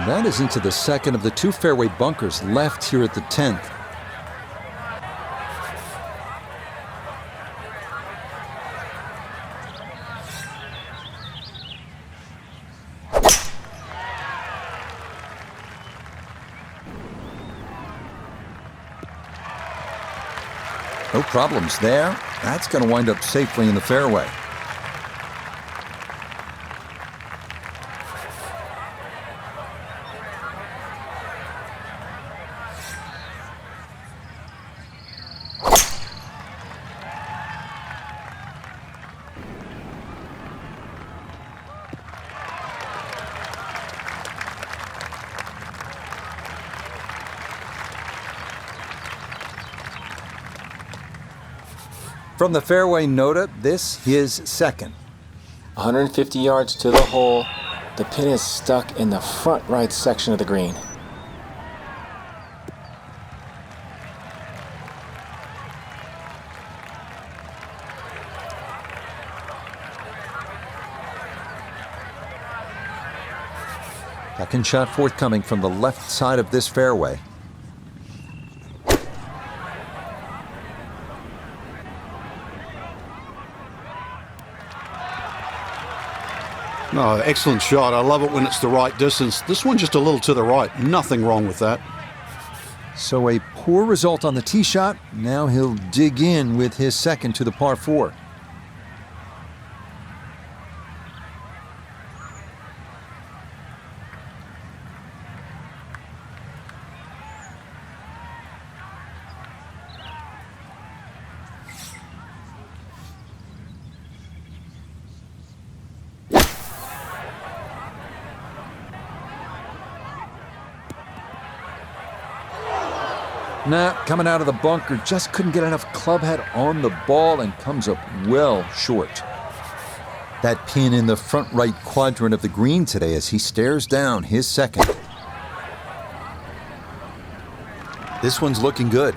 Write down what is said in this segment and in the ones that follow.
And that is into the second of the 2 fairway bunkers left here at the 10th. No problems there. That's going to wind up safely in the fairway. From the fairway nota, this his second. 150 yards to the hole. The pin is stuck in the front right section of the green. Second shot forthcoming from the left side of this fairway. Oh, excellent shot. I love it when it's the right distance. This one just a little to the right. Nothing wrong with that. So a poor result on the tee shot. Now he'll dig in with his second to the par 4. Nah, coming out of the bunker, just couldn't get enough club head on the ball and comes up well short. That pin in the front right quadrant of the green today as he stares down his second. This one's looking good.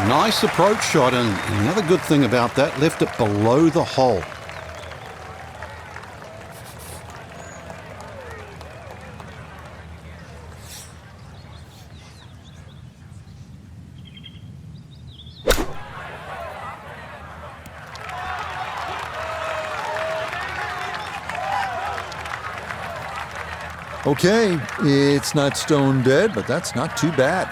Nice approach shot, and the other good thing about that, left it below the hole. Okay, it's not stone dead, but that's not too bad.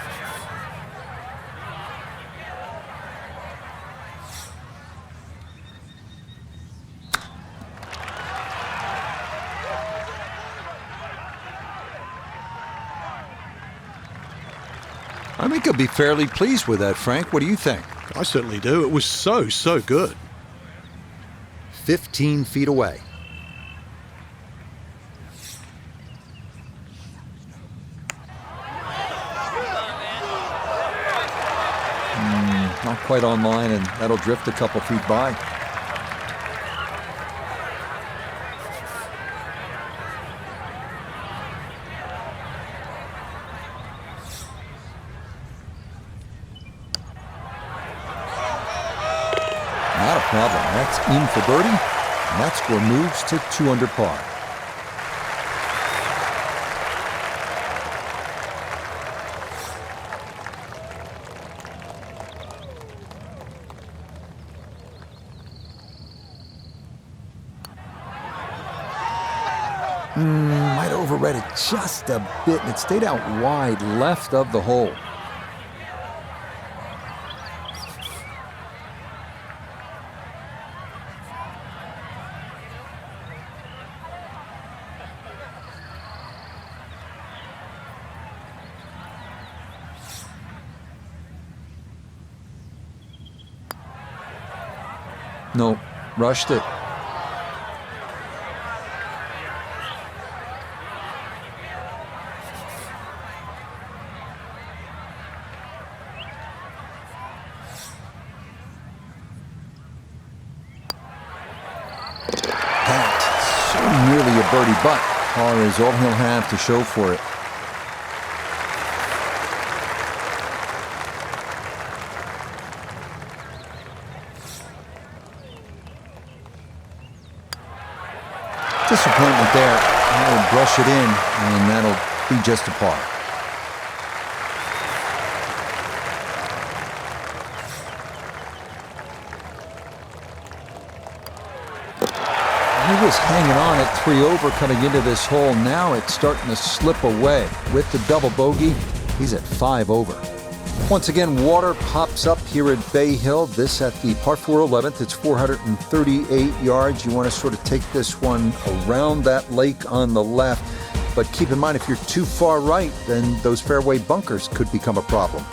I think he'll be fairly pleased with that, Frank. What do you think? I certainly do. It was so good. 15 feet away. Not quite on line, and that'll drift a couple feet by. Not a problem. That's in for birdie, and that score moves to 2 under par. Might have overread it just a bit, and it stayed out wide left of the hole. No, rushed it. Nearly a birdie, but par is all he'll have to show for it. Disappointment there. He'll brush it in, and that'll be just a par. He was hanging on at 3 over coming into this hole. Now it's starting to slip away. With the double bogey, he's at 5 over. Once again, water pops up here at Bay Hill. This at the par 4 11th. It's 438 yards. You want to sort of take this one around that lake on the left. But keep in mind, if you're too far right, then those fairway bunkers could become a problem.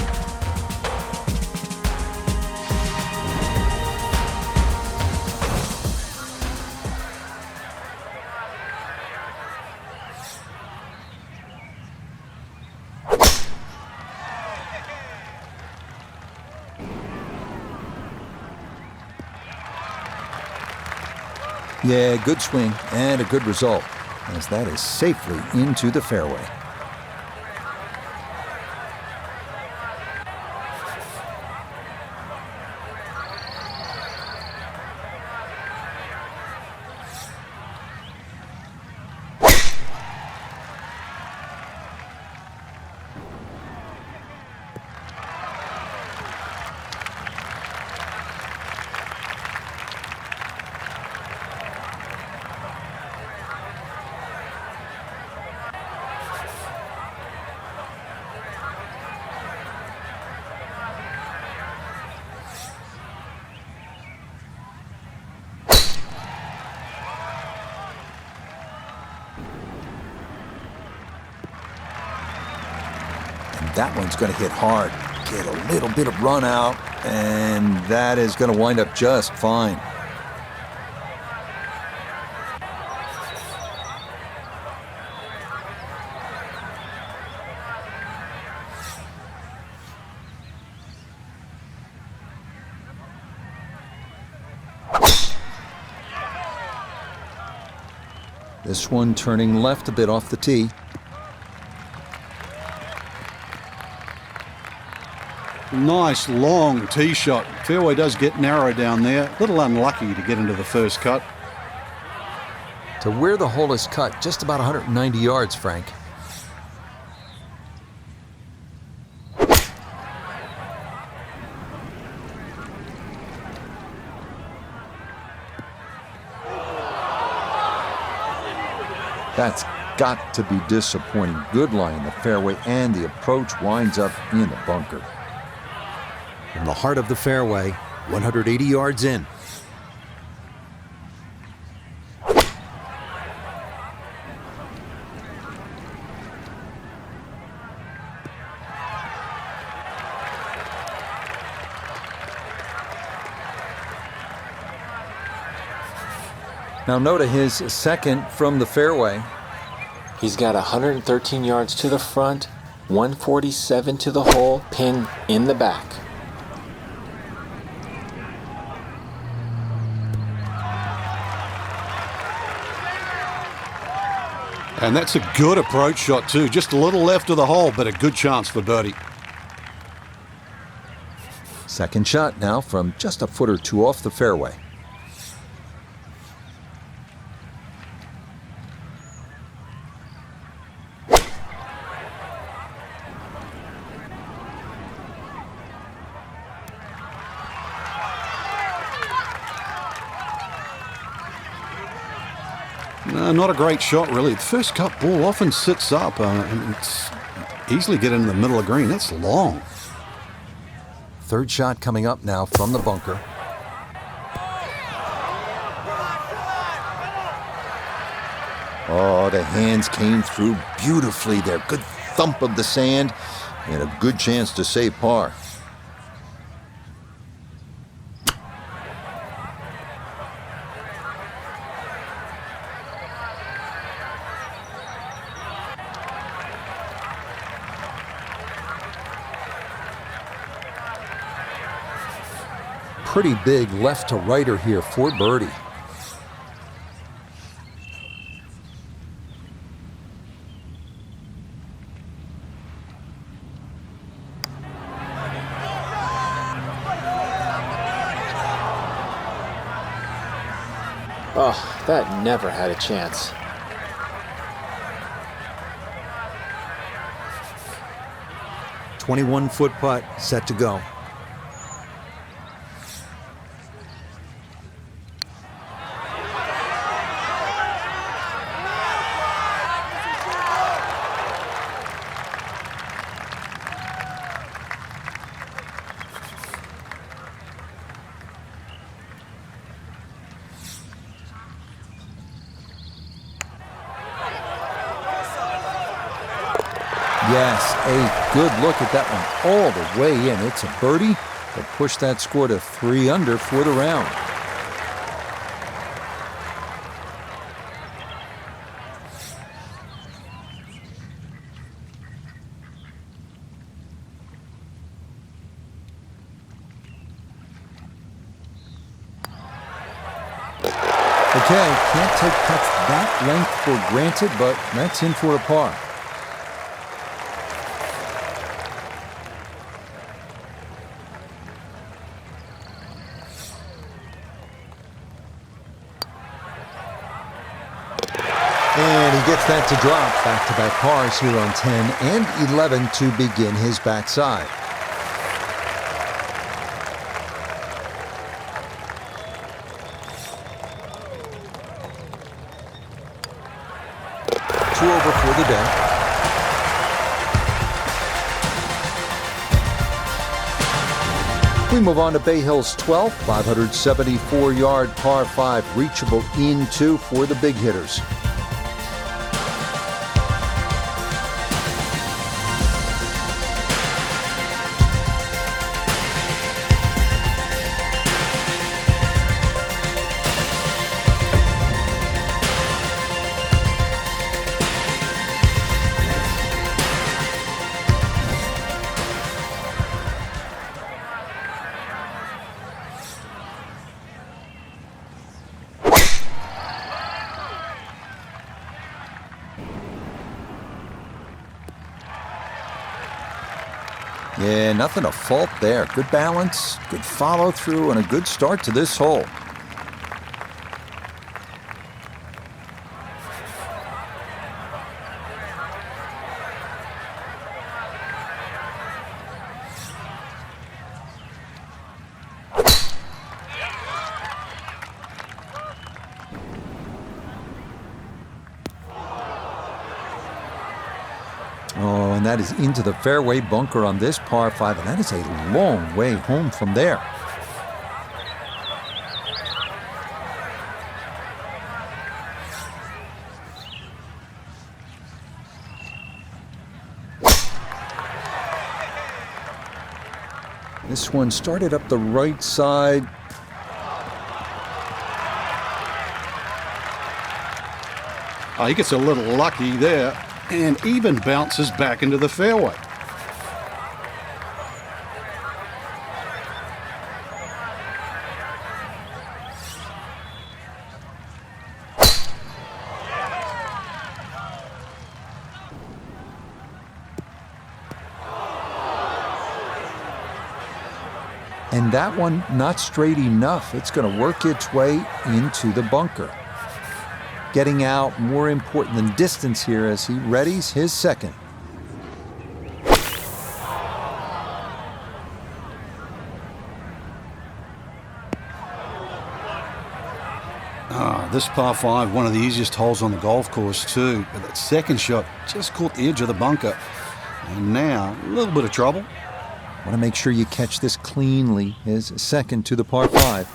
Yeah, good swing and a good result, as that is safely into the fairway. That one's going to hit hard, get a little bit of run out, and that is going to wind up just fine. This one turning left a bit off the tee. Nice long tee shot. Fairway does get narrow down there. A little unlucky to get into the first cut. To where the hole is cut, just about 190 yards, Frank. That's got to be disappointing. Good lie in the fairway, and the approach winds up in the bunker. In the heart of the fairway, 180 yards in. Now Noda, his second from the fairway. He's got 113 yards to the front, 147 to the hole, pin in the back. And that's a good approach shot too. Just a little left of the hole, but a good chance for birdie. Second shot now from just a foot or two off the fairway. Not a great shot, really. The first cut ball often sits up and it's easily get into the middle of the green. That's long. Third shot coming up now from the bunker. Oh, the hands came through beautifully there. Good thump of the sand and a good chance to save par. Pretty big left to righter here for birdie. Oh, that never had a chance. "21-foot putt, set to go." Yes, a good look at that one all the way in. It's a birdie that pushed that score to 3 under for the round. Okay, can't take putts that length for granted, but that's in for a par. And he gets that to drop. Back-to-back pars here on 10 and 11 to begin his backside. Two over for the day. We move on to Bay Hill's 12th, 574-yard par 5, reachable into for the big hitters. Yeah, nothing to fault there. Good balance, good follow through, and a good start to this hole. Oh, and that is into the fairway bunker on this par 5, and that is a long way home from there. This one started up the right side. Oh, he gets a little lucky there and even bounces back into the fairway. And that one not straight enough. It's going to work its way into the bunker. Getting out more important than distance here as he readies his second. This par 5, one of the easiest holes on the golf course too, but that second shot just caught the edge of the bunker. And now, a little bit of trouble. Want to make sure you catch this cleanly. His second to the par 5.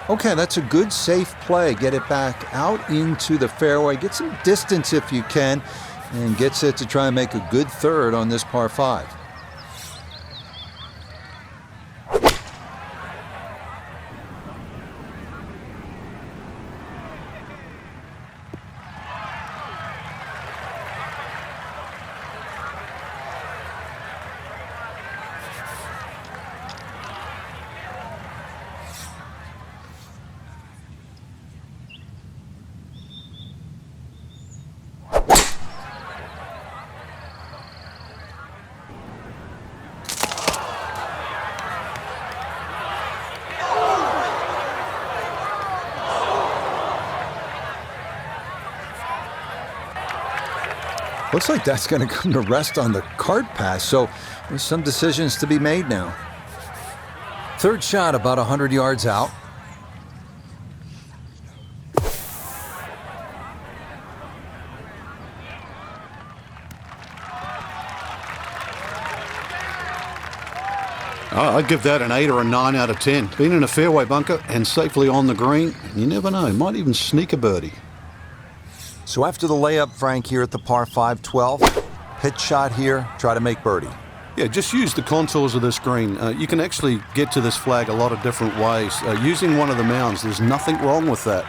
Okay, that's a good, safe play. Get it back out into the fairway. Get some distance if you can, and gets it to try and make a good third on this par 5. Looks like that's going to come to rest on the cart pass, so there's some decisions to be made now. Third shot about 100 yards out. I'd give that an 8 or a 9 out of 10. Been in a fairway bunker and safely on the green. You never know, might even sneak a birdie. So after the layup, Frank, here at the par 5 12, pitch shot here, try to make birdie. Yeah, just use the contours of this green. You can actually get to this flag a lot of different ways. Using one of the mounds, there's nothing wrong with that.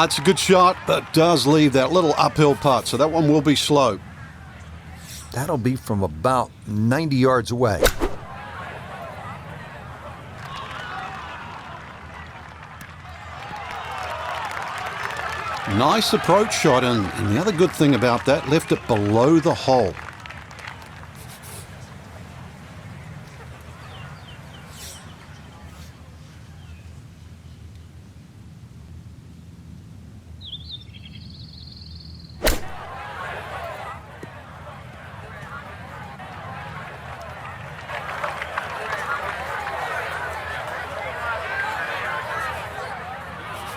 It's a good shot, but does leave that little uphill putt, so that one will be slow. That'll be from about 90 yards away. Nice approach shot, and the other good thing about that, left it below the hole.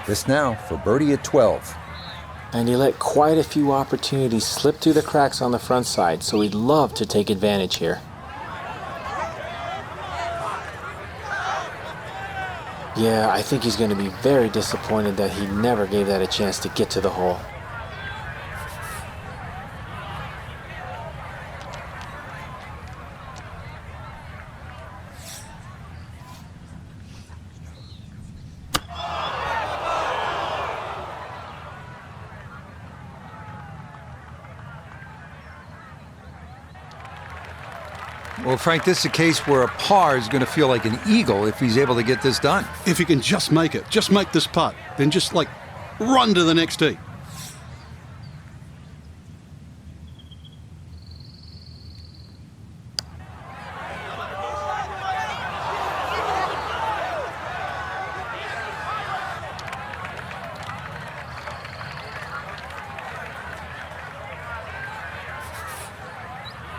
This now for birdie at 12. And he let quite a few opportunities slip through the cracks on the front side, so he'd love to take advantage here. Yeah, I think he's going to be very disappointed that he never gave that a chance to get to the hole. Well, Frank, this is a case where a par is going to feel like an eagle if he's able to get this done. If he can just make it, just make this putt, then just run to the next tee.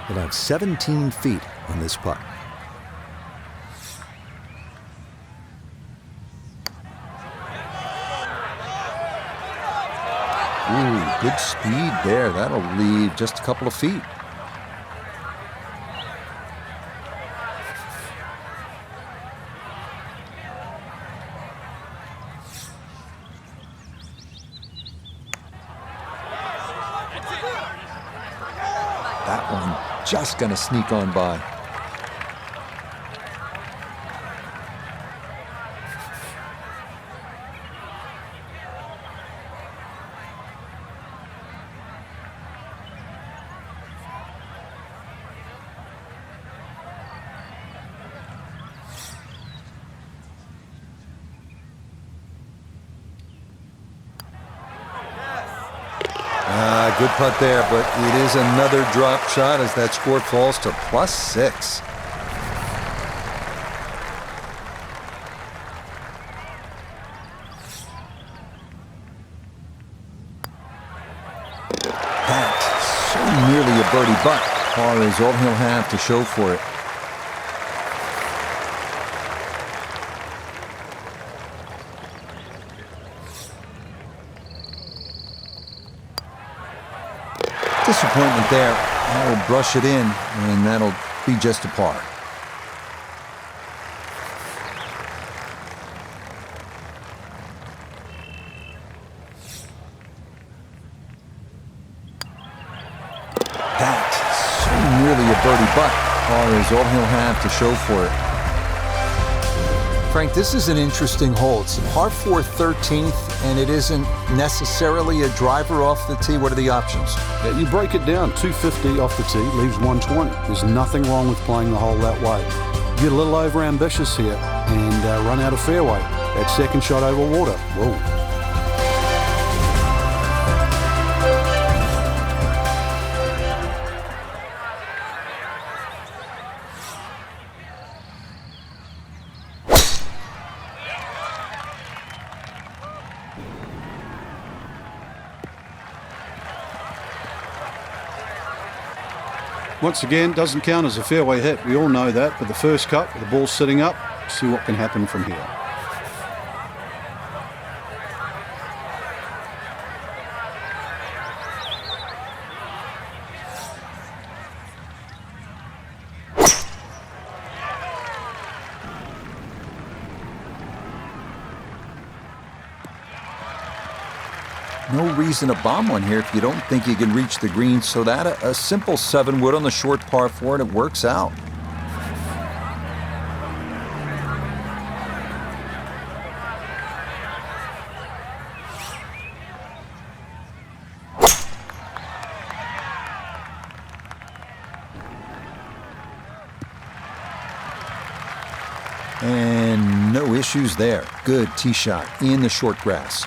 About 17 feet on this putt. Ooh, good speed there. That'll leave just a couple of feet. That one just going to sneak on by. Good putt there, but it is another drop shot as that score falls to +6. That's so nearly a birdie, but par is all he'll have to show for it. Disappointment there. That'll brush it in, and that'll be just a par. That's so nearly a birdie, but par is all he'll have to show for it. Frank, this is an interesting hole. It's a par 4 13th, and it isn't necessarily a driver off the tee. What are the options? Yeah, you break it down, 250 off the tee, leaves 120. There's nothing wrong with playing the hole that way. Get a little over ambitious here and run out of fairway. That second shot over water. Whoa. Once again, doesn't count as a fairway hit. We all know that, but the first cut, with the ball sitting up, see what can happen from here. No reason to bomb one here if you don't think you can reach the green, so that a simple 7-wood on the short par 4 and it works out. And no issues there. Good tee shot in the short grass.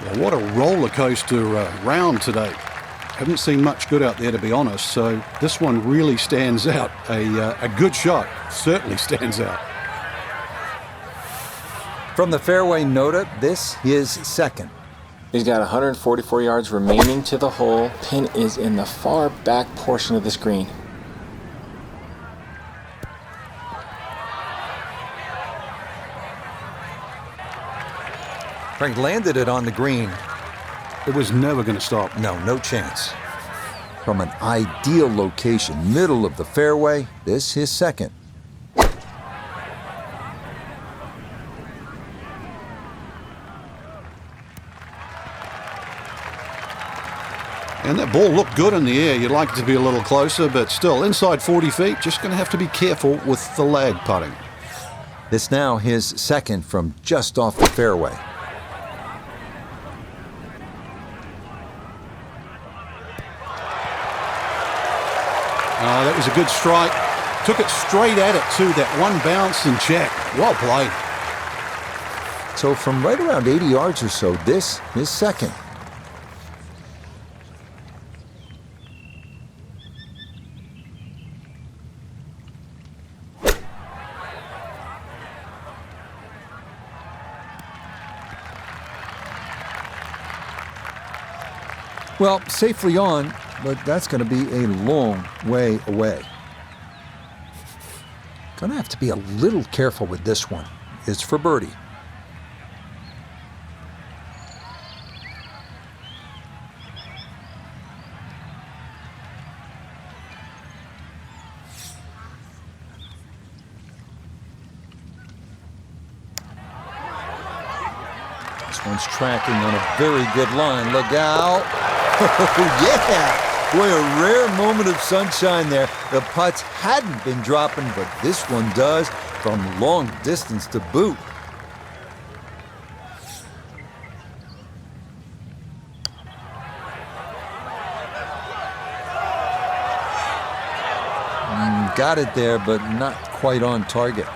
Well, what a roller coaster round today. Haven't seen much good out there, to be honest, so this one really stands out. A good shot certainly stands out. From the fairway nota, this is second. He's got 144 yards remaining to the hole. Pin is in the far back portion of the screen. Frank landed it on the green. It was never going to stop. No chance. From an ideal location, middle of the fairway, this is second. And that ball looked good in the air. You'd like it to be a little closer, but still, inside 40 feet, just going to have to be careful with the lag putting. This now his second from just off the fairway. That was a good strike. Took it straight at it, too. That one bounce and check. Well played. So from right around 80 yards or so, this is second. Well, safely on, but that's going to be a long way away. Going to have to be a little careful with this one. It's for birdie. This one's tracking on a very good line. Look out. Oh, yeah. Boy, a rare moment of sunshine there. The putts hadn't been dropping, but this one does from long distance to boot. Got it there, but not quite on target.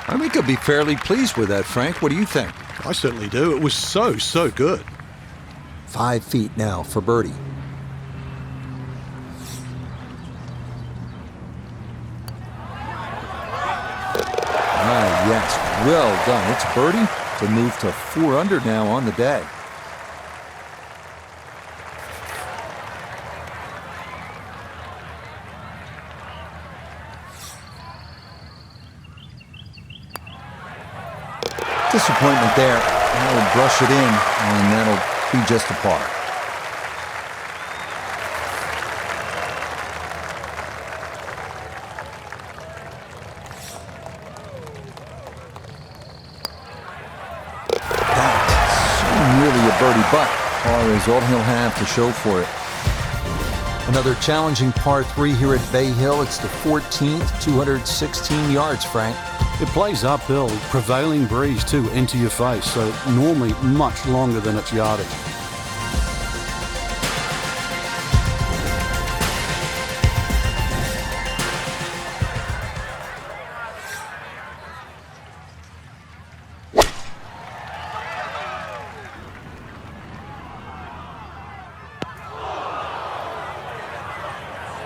I think I'll be fairly pleased with that, Frank. What do you think? I certainly do. It was so good. 5 feet now for birdie. Ah, yes. Well done. It's birdie to move to 4 under now on the day. Disappointment there. That'll brush it in, and that'll be just a par. That's nearly a birdie, but par is all he'll have to show for it. Another challenging par 3 here at Bay Hill. It's the 14th, 216 yards, Frank. It plays uphill, prevailing breeze too into your face, so normally much longer than its yardage.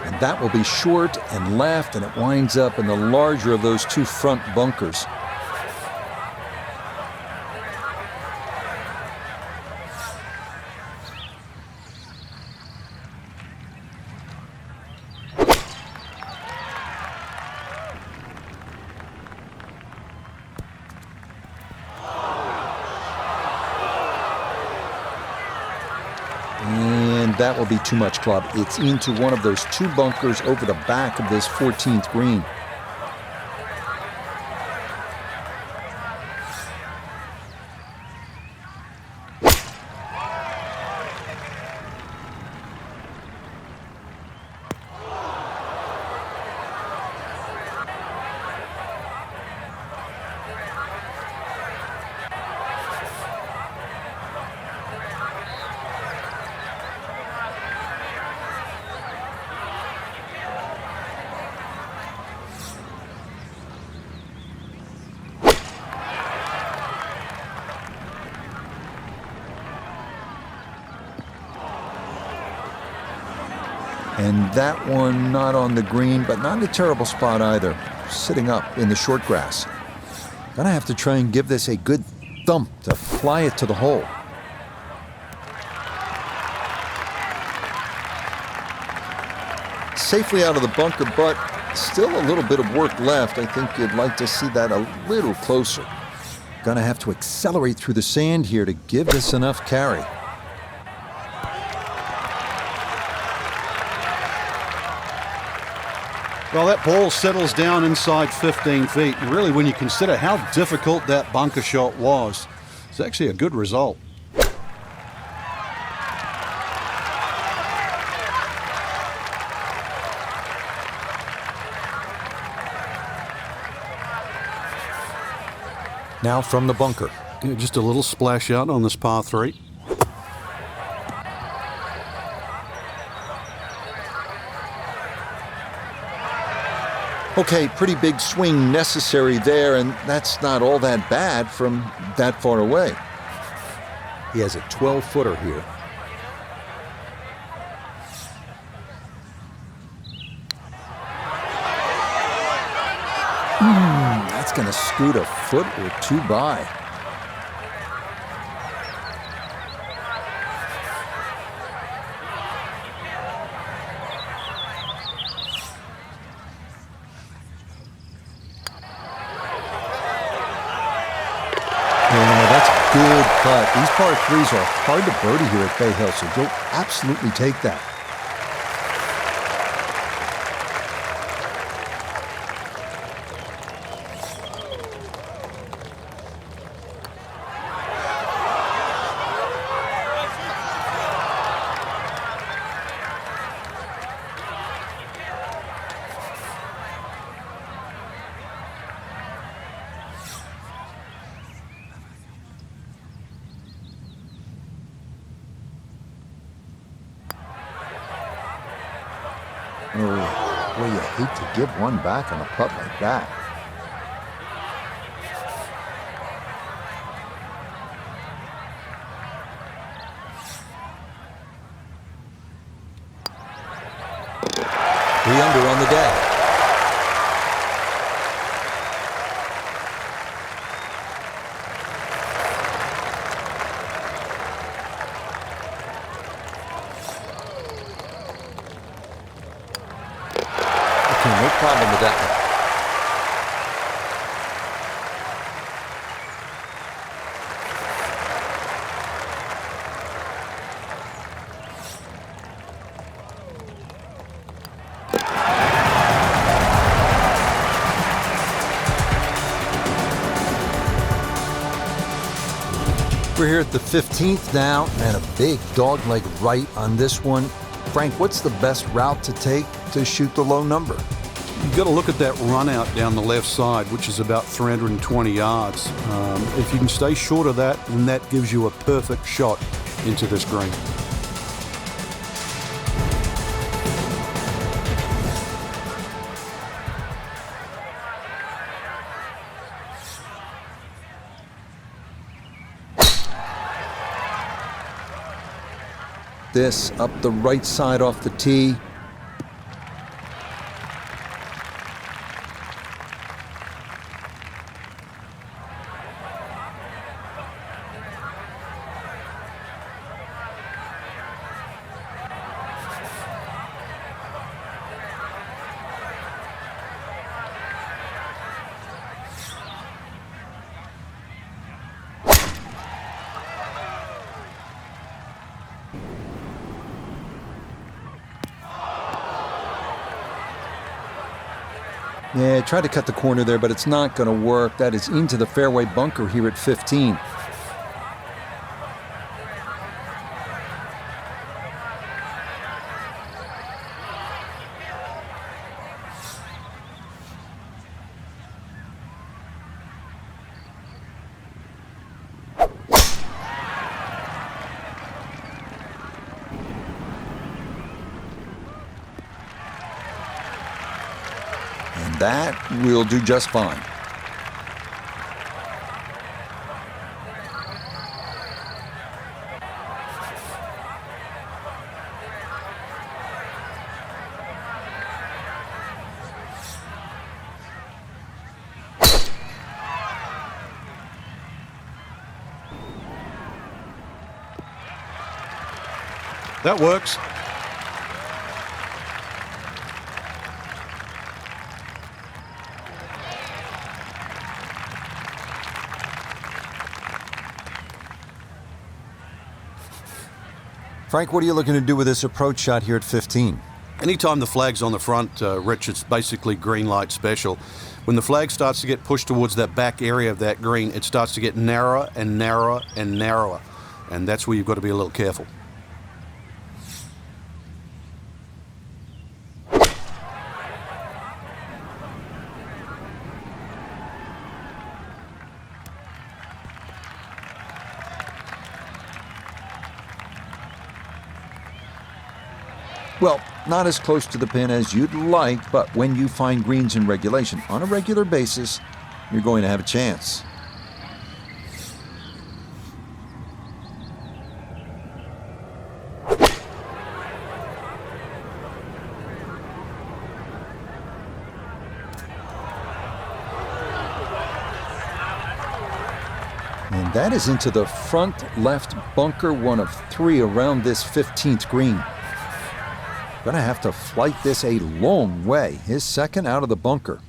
And that will be short and left, and it winds up in the larger of those two front bunkers. And that will be too much, club. It's into one of those two bunkers over the back of this 14th green. And that one not on the green, but not in a terrible spot either. Sitting up in the short grass. Gonna have to try and give this a good thump to fly it to the hole. Safely out of the bunker, but still a little bit of work left. I think you'd like to see that a little closer. Gonna have to accelerate through the sand here to give this enough carry. Well, that ball settles down inside 15 feet. And really, when you consider how difficult that bunker shot was, it's actually a good result. Now from the bunker. Yeah, just a little splash out on this par 3. Okay, pretty big swing necessary there, and that's not all that bad from that far away. He has a 12-footer here. That's going to scoot a foot or two by. Good putt. These par 3s are hard to birdie here at Bay Hill, so you'll absolutely take that. Oh, boy, you hate to give one back on a putt like that. Three under on the day. No problem with that one. We're here at the 15th now, and a big dogleg right on this one. Frank, what's the best route to take to shoot the low number? You've got to look at that run out down the left side, which is about 320 yards. If you can stay short of that, then that gives you a perfect shot into this green. This up the right side off the tee. Yeah, tried to cut the corner there, but it's not going to work. That is into the fairway bunker here at 15. That will do just fine. That works. Frank, what are you looking to do with this approach shot here at 15? Anytime the flag's on the front, Rich, it's basically green light special. When the flag starts to get pushed towards that back area of that green, it starts to get narrower and narrower and narrower. And that's where you've got to be a little careful. Well, not as close to the pin as you'd like, but when you find greens in regulation on a regular basis, you're going to have a chance. And that is into the front left bunker, one of 3 around this 15th green. Gonna have to flight this a long way. His second out of the bunker.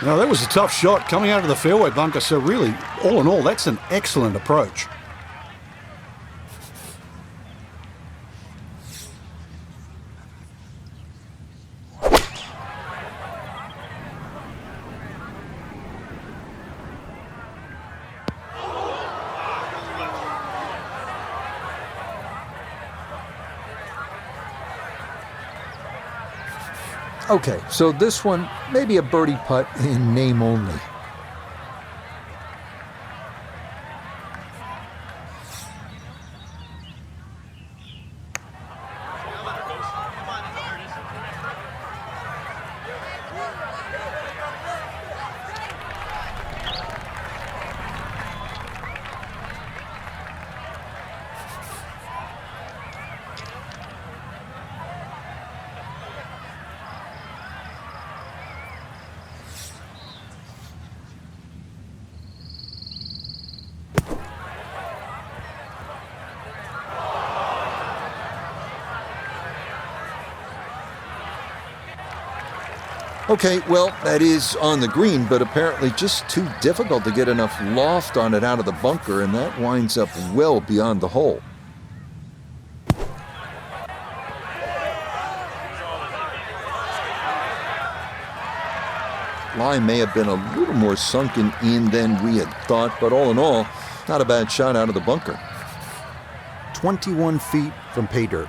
Now, that was a tough shot coming out of the fairway bunker, so really, all in all, that's an excellent approach. Okay, so this one, maybe a birdie putt in name only. Okay, well, that is on the green, but apparently just too difficult to get enough loft on it out of the bunker, and that winds up well beyond the hole. Line may have been a little more sunken in than we had thought, but all in all, Not a bad shot out of the bunker. 21 feet from pay dirt.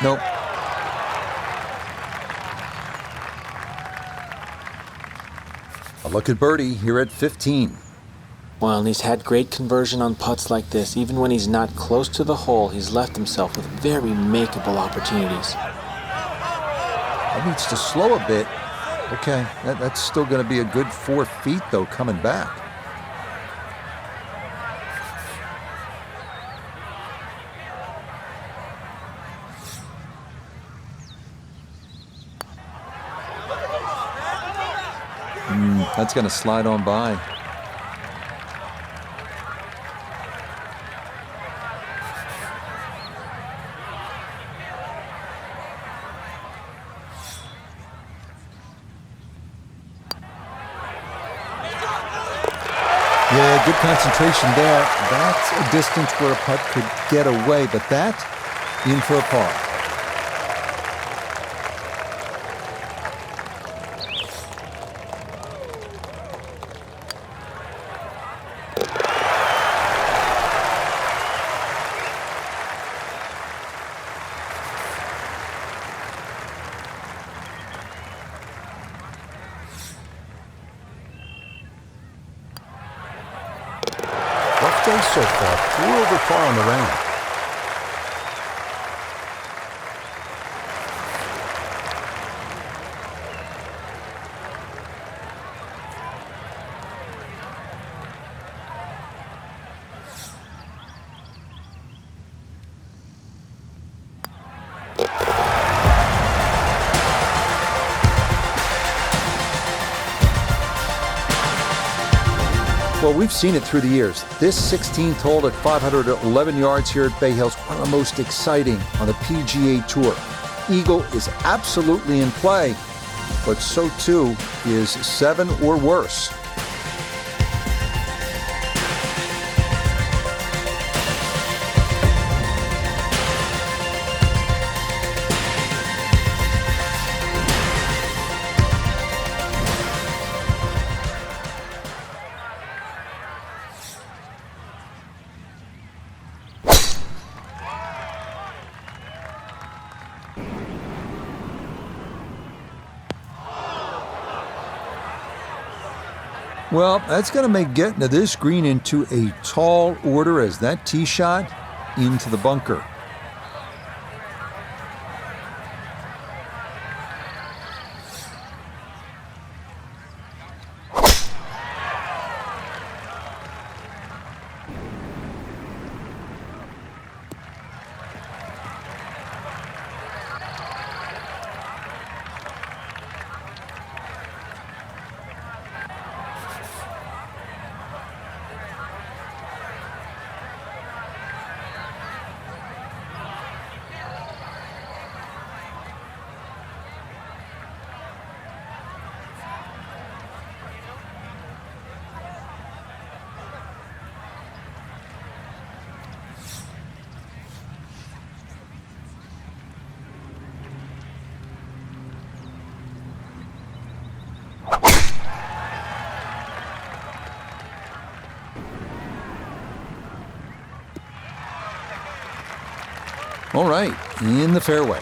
Nope. A look at birdie here at 15. Well, and he's had great conversion on putts like this. Even when he's not close to the hole, he's left himself with very makeable opportunities. That needs to slow a bit. Okay, that's still going to be a good 4 feet, though, coming back. That's going to slide on by. Yeah, good concentration there. That's a distance where a putt could get away, but that in for a par. Rough day so far. 4 over par on the round. Well, we've seen it through the years. This 16th hole at 511 yards here at Bay Hills, one of the most exciting on the PGA Tour. Eagle is absolutely in play, but so too is 7 or worse. Well, that's going to make getting to this green into a tall order as that tee shot into the bunker. All right, in the fairway.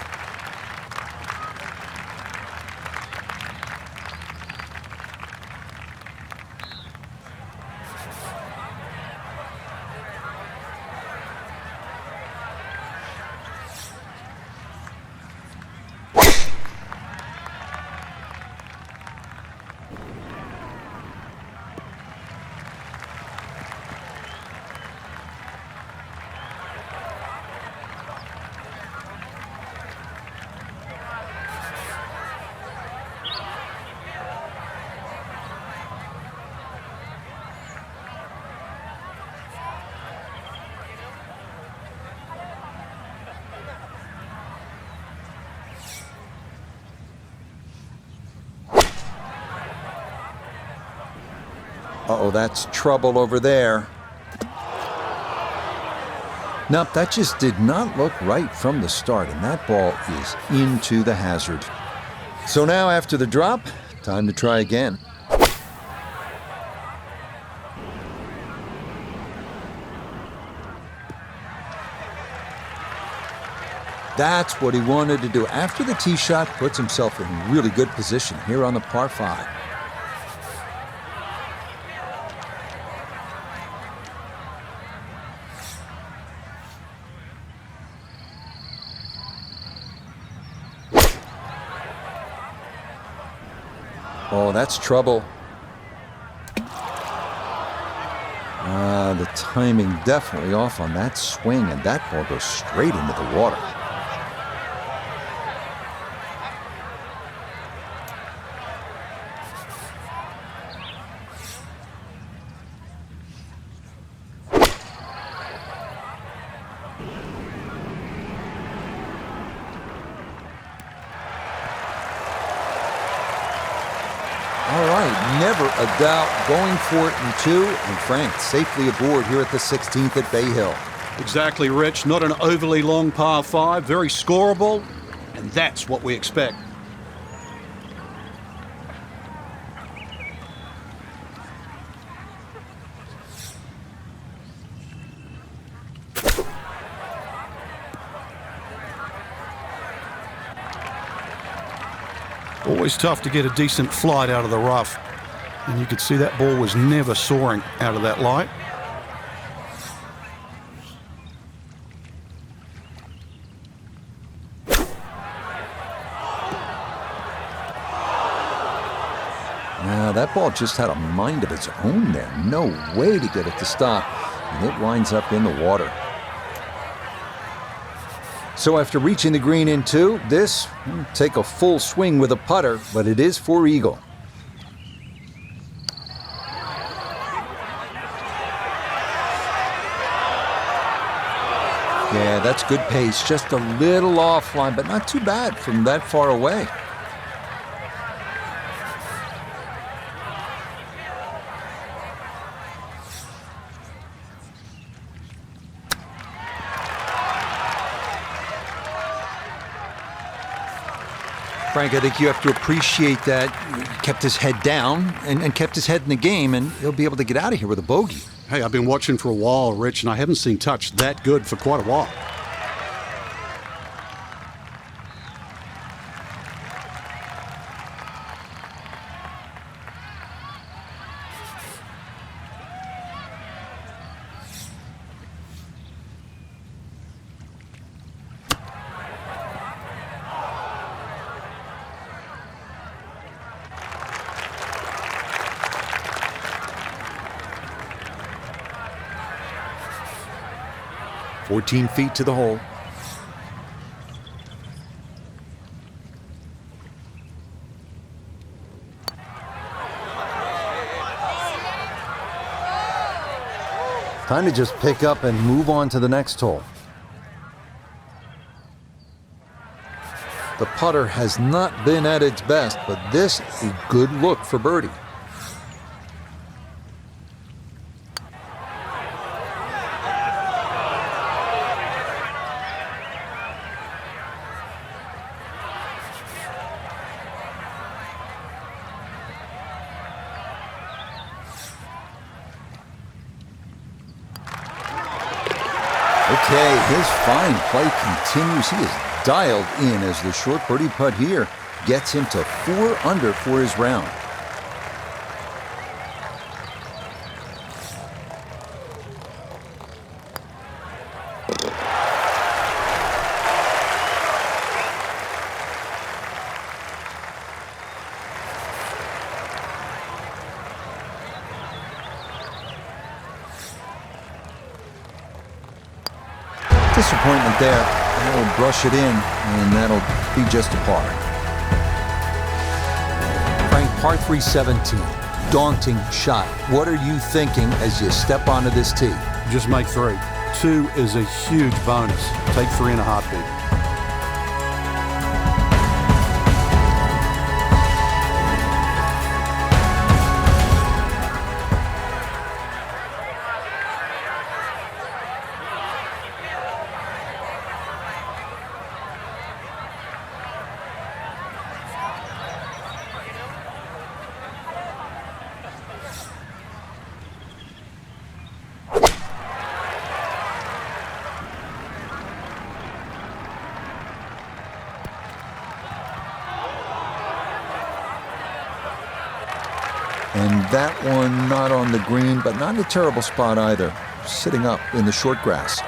Uh-oh, that's trouble over there. Nope, that just did not look right from the start, and that ball is into the hazard. So now, after the drop, time to try again. That's what he wanted to do. After the tee shot, puts himself in really good position here on the par 5. Oh, that's trouble. The timing definitely off on that swing, and that ball goes straight into the water. All right, never a doubt, going for it in 2, and Frank safely aboard here at the 16th at Bay Hill. Exactly, Rich. Not an overly long par 5, very scoreable, and that's what we expect. Always tough to get a decent flight out of the rough. And you could see that ball was never soaring out of that light. Now, that ball just had a mind of its own there. No way to get it to stop. And it winds up in the water. So after reaching the green in 2, this will take a full swing with a putter, but it is for eagle. Yeah, that's good pace. Just a little offline, but not too bad from that far away. Frank, I think you have to appreciate that he kept his head down and kept his head in the game, and he'll be able to get out of here with a bogey. Hey, I've been watching for a while, Rich, and I haven't seen touch that good for quite a while. "14 feet to the hole." Time to just pick up and move on to the next hole. The putter has not been at its best, but this is a good look for birdie. Okay, his fine play continues. He is dialed in as the short birdie putt here gets him to 4 under for his round. Disappointment there. That'll brush it in, and that'll be just a par. Frank, par 3 17. Daunting shot. What are you thinking as you step onto this tee? Just make 3. 2 is a huge bonus. Take 3 in a heartbeat. And that one not on the green, but not in a terrible spot either, sitting up in the short grass.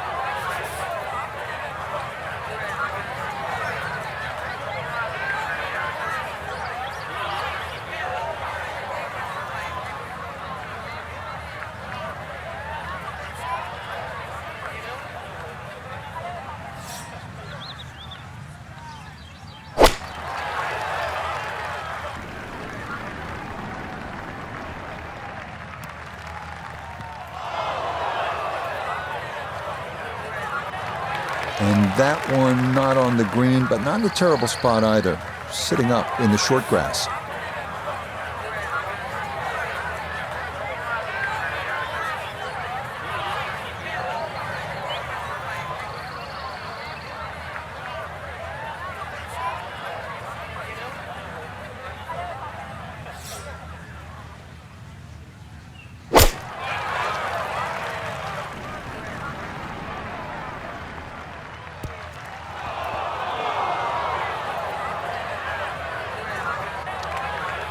And that one not on the green, but not in a terrible spot either, sitting up in the short grass.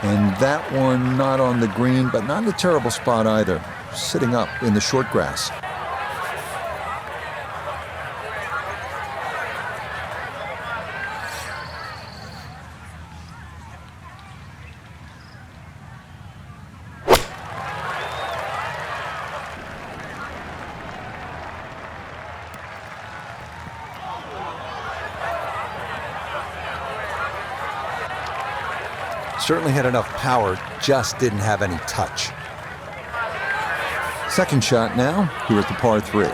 And that one not on the green, but not in a terrible spot either, sitting up in the short grass. Certainly had enough power, just didn't have any touch. Second shot now, here at the par 3.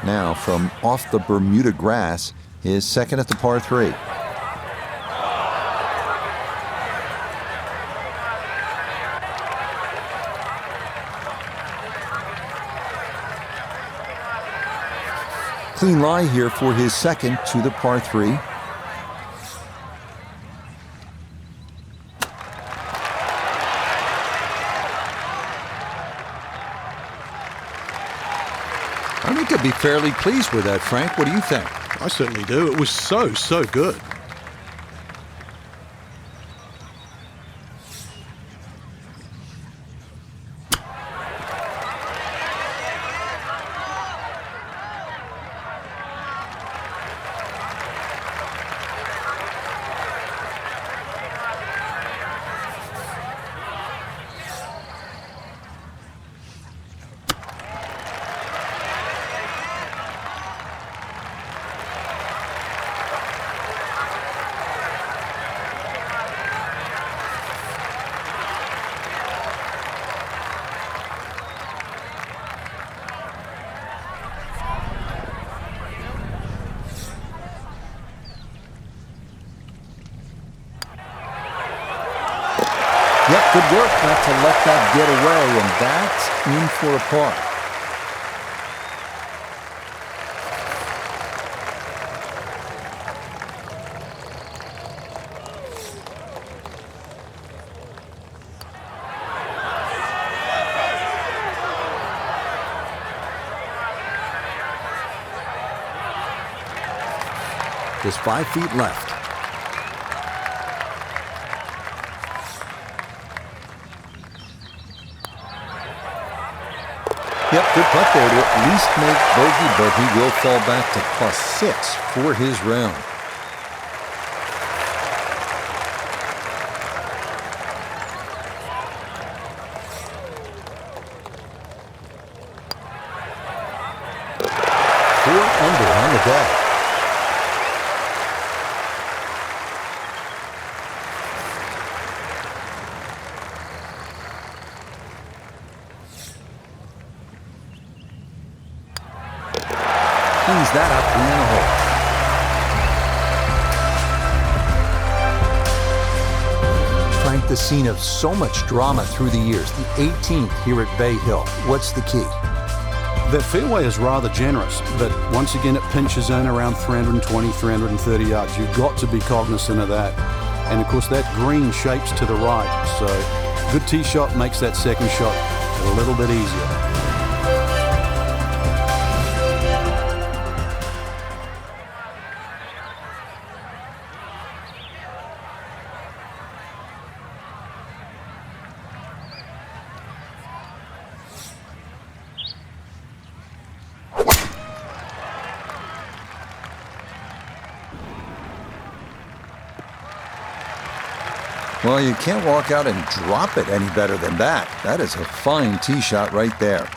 Now, from off the Bermuda grass, his second at the par 3. Clean lie here for his second to the par 3. I think I'd be fairly pleased with that, Frank. What do you think? I certainly do. It was so good. Yep, good work not to let that get away, and that's in for a par. Just 5 feet left. Yep, good putt there to at least make bogey, but he will fall back to +6 for his round. Four under on the day. Cleans that up in the hole. Frank, the scene of so much drama through the years, the 18th here at Bay Hill. What's the key? The fairway is rather generous, but once again it pinches in around 320, 330 yards. You've got to be cognizant of that. And of course that green shapes to the right, so good tee shot makes that second shot a little bit easier. Well, you can't walk out and drop it any better than that. That is a fine tee shot right there.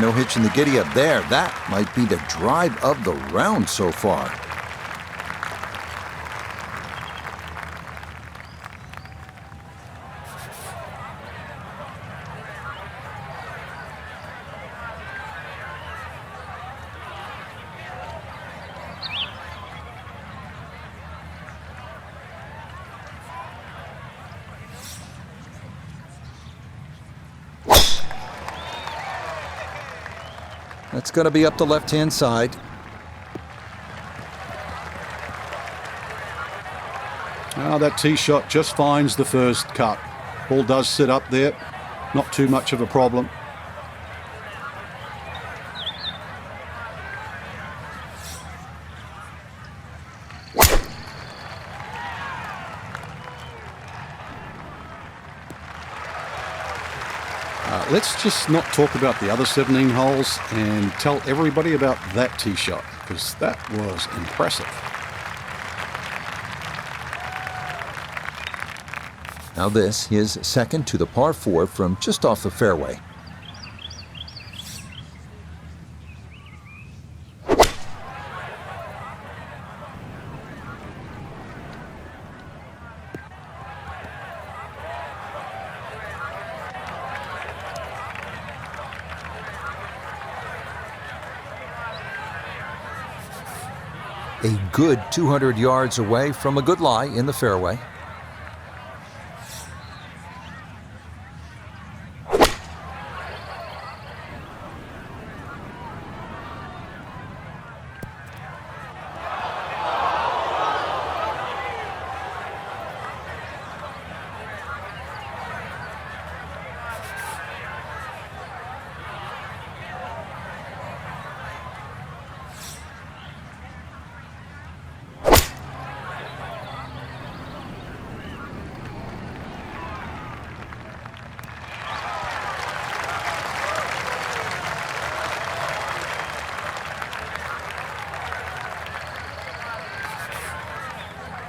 No hitch in the giddy up there. That might be the drive of the round so far. That's going to be up the left-hand side. That tee shot just finds the first cut. Ball does sit up there. Not too much of a problem. Let's just not talk about the other 17 holes and tell everybody about that tee shot, because that was impressive. Now this, his second to the par 4 from just off the fairway. A good 200 yards away from a good lie in the fairway.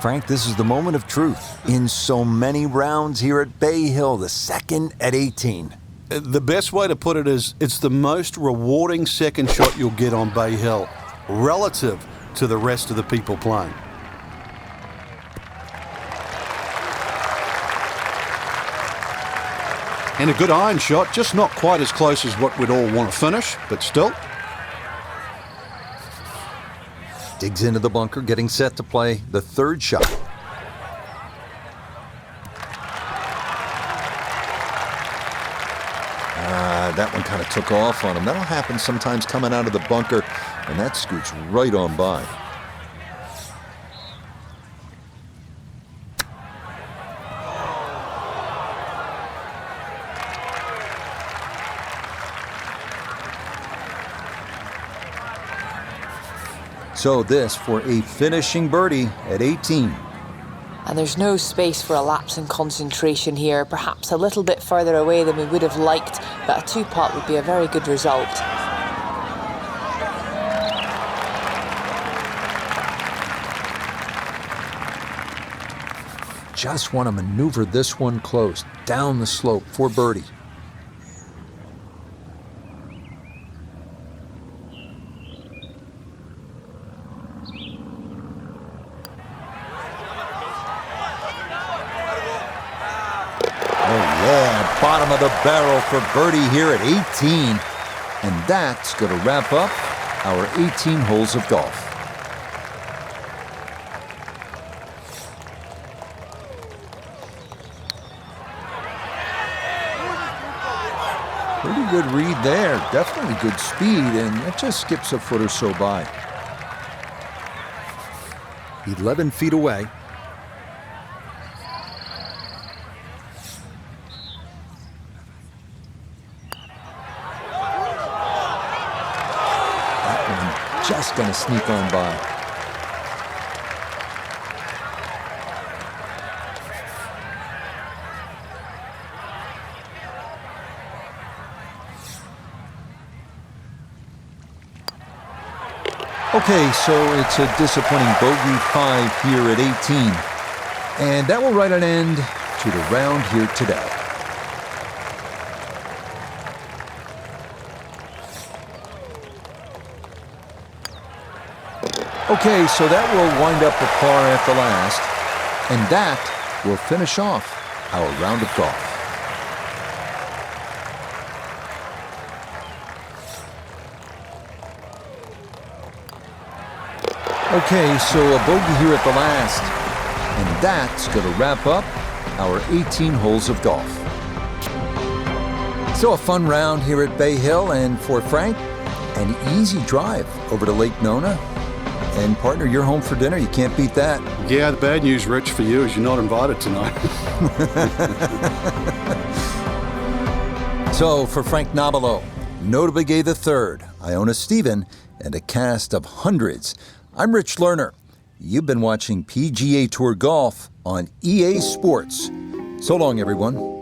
Frank, this is the moment of truth in so many rounds here at Bay Hill, the second at 18. The best way to put it is it's the most rewarding second shot you'll get on Bay Hill relative to the rest of the people playing. And a good iron shot, just not quite as close as what we'd all want to finish, but still. Digs into the bunker, getting set to play the third shot. That one kind of took off on him. That'll happen sometimes coming out of the bunker, and that scoots right on by. So this for a finishing birdie at 18. And there's no space for a lapse in concentration here, perhaps a little bit further away than we would have liked, but a two-putt would be a very good result. Just want to maneuver this one close, down the slope for birdie. Yeah, bottom of the barrel for birdie here at 18. And that's going to wrap up our 18 holes of golf. Pretty good read there. Definitely good speed, and it just skips a foot or so by. 11 feet away. Just going to sneak on by. Okay, so it's a disappointing bogey 5 here at 18. And that will write an end to the round here today. Okay, so that will wind up a par at the last, and that will finish off our round of golf. Okay, so a bogey here at the last, and that's going to wrap up our 18 holes of golf. So a fun round here at Bay Hill, and for Frank, an easy drive over to Lake Nona. And partner, you're home for dinner. You can't beat that. Yeah, the bad news, Rich, for you is you're not invited tonight. So for Frank Nobilo, Notah Begay III, Iona Stephen, and a cast of hundreds, I'm Rich Lerner. You've been watching PGA Tour Golf on EA Sports. So long, everyone.